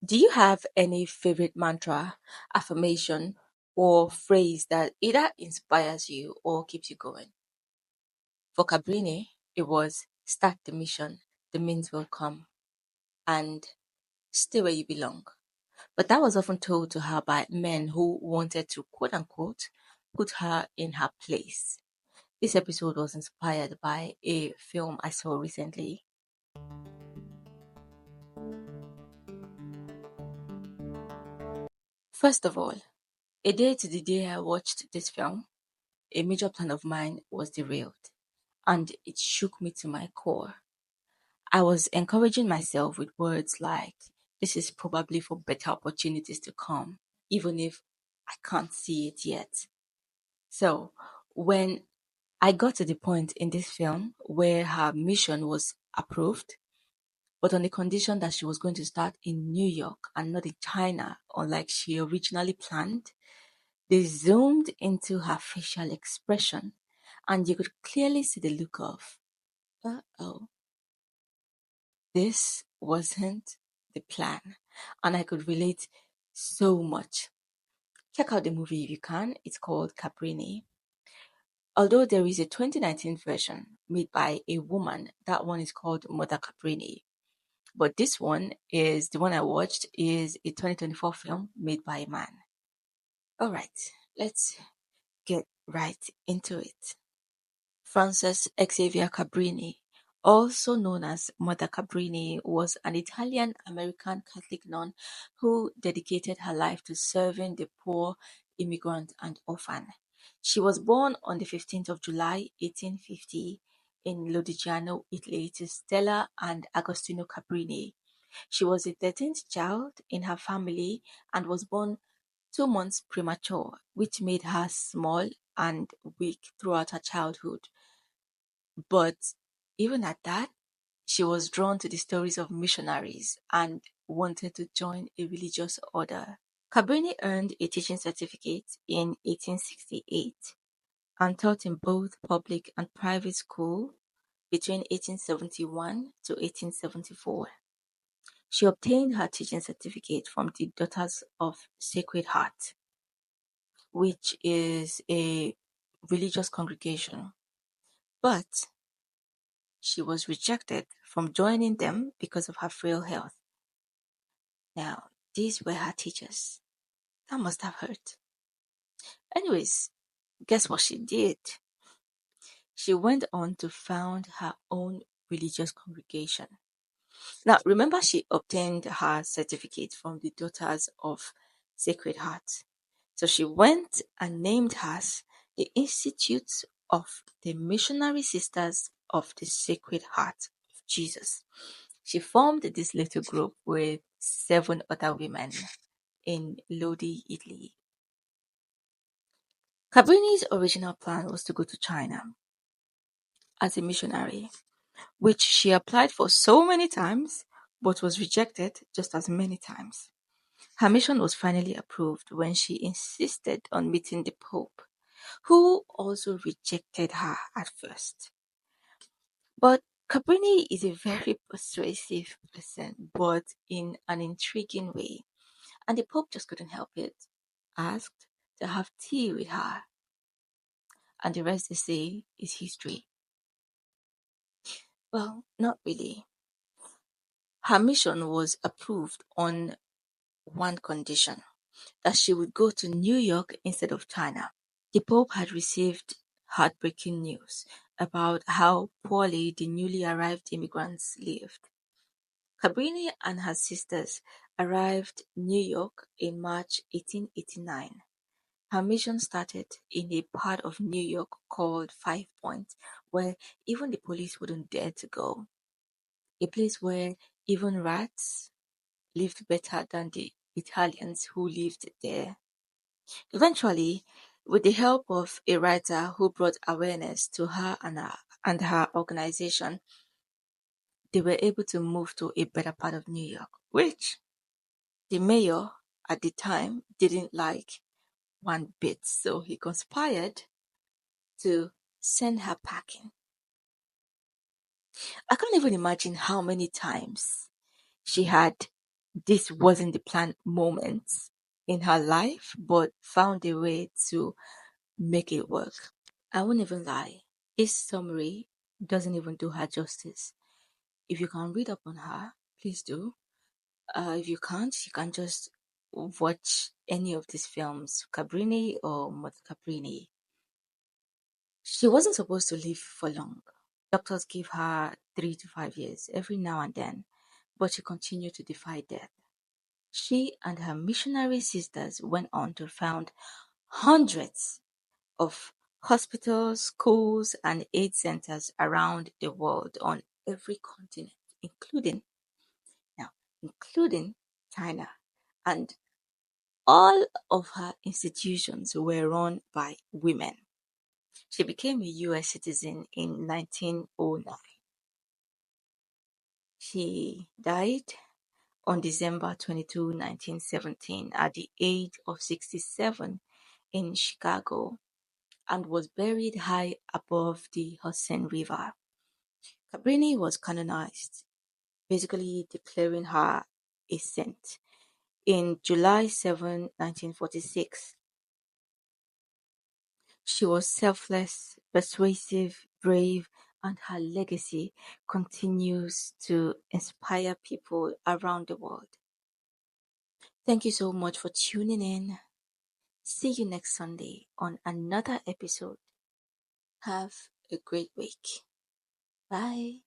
Do you have any favorite mantra, affirmation, or phrase that either inspires you or keeps you going? For Cabrini, it was start the mission, the means will come, and stay where you belong. But that was often told to her by men who wanted to quote unquote put her in her place. This episode was inspired by a film I saw recently. First of all, a day to the day I watched this film, a major plan of mine was derailed, and it shook me to my core. I was encouraging myself with words like, this is probably for better opportunities to come, even if I can't see it yet. So, when I got to the point in this film where her mission was approved, but on the condition that she was going to start in New York and not in China, unlike she originally planned, they zoomed into her facial expression, and you could clearly see the look of, oh, this wasn't the plan. And I could relate so much. Check out the movie if you can. It's called Cabrini. Although there is a 2019 version made by a woman, that one is called Mother Cabrini. But this one is the one I watched is a 2024 film made by a man. All right, let's get right into it. Frances Xavier Cabrini, also known as Mother Cabrini, was an Italian-American Catholic nun who dedicated her life to serving the poor, immigrant, and orphan. She was born on the 15th of July, 1850, in Lodigiano, Italy, to Stella and Agostino Cabrini. She was the 13th child in her family and was born 2 months premature, which made her small and weak throughout her childhood. But even at that, she was drawn to the stories of missionaries and wanted to join a religious order. Cabrini earned a teaching certificate in 1868 and taught in both public and private school between 1871 to 1874. She obtained her teaching certificate from the Daughters of Sacred Heart, which is a religious congregation. But she was rejected from joining them because of her frail health. Now, these were her teachers. That must have hurt. Anyways, guess what she did? She went on to found her own religious congregation. Now, remember, she obtained her certificate from the Daughters of Sacred Heart. So she went and named hers the Institute of the Missionary Sisters of the Sacred Heart of Jesus. She formed this little group with 7 other women in Lodi, Italy. Cabrini's original plan was to go to China as a missionary, which she applied for so many times but was rejected just as many times. Her mission was finally approved when she insisted on meeting the Pope, who also rejected her at first. But Cabrini is a very persuasive person, but in an intriguing way, and the Pope just couldn't help it. Asked to have tea with her, and the rest they say is history. Well, not really. Her mission was approved on one condition, that she would go to New York instead of China. The Pope had received heartbreaking news about how poorly the newly arrived immigrants lived. Cabrini and her sisters arrived New York in March 1889. Her mission started in a part of New York called Five Points, where even the police wouldn't dare to go. A place where even rats lived better than the Italians who lived there. Eventually, with the help of a writer who brought awareness to her and her organization, they were able to move to a better part of New York, which the mayor at the time didn't like one bit. So he conspired to send her packing. I can't even imagine how many times she had this wasn't the planned moment in her life, but found a way to make it work. I won't even lie. This summary doesn't even do her justice. If you can read up on her, please do. If you can't, you can just watch any of these films, Cabrini or Mother Cabrini. She wasn't supposed to live for long. Doctors gave her 3 to 5 years every now and then, but she continued to defy death. She and her missionary sisters went on to found hundreds of hospitals, schools, and aid centers around the world on every continent, including now, including China. And all of her institutions were run by women. She became a US citizen in 1909. She died on December 22, 1917, at the age of 67 in Chicago, and was buried high above the Hudson River. Cabrini was canonized, basically declaring her a saint, in July 7, 1946. She was selfless, persuasive, brave, and her legacy continues to inspire people around the world. Thank you so much for tuning in. See you next Sunday on another episode. Have a great week. Bye.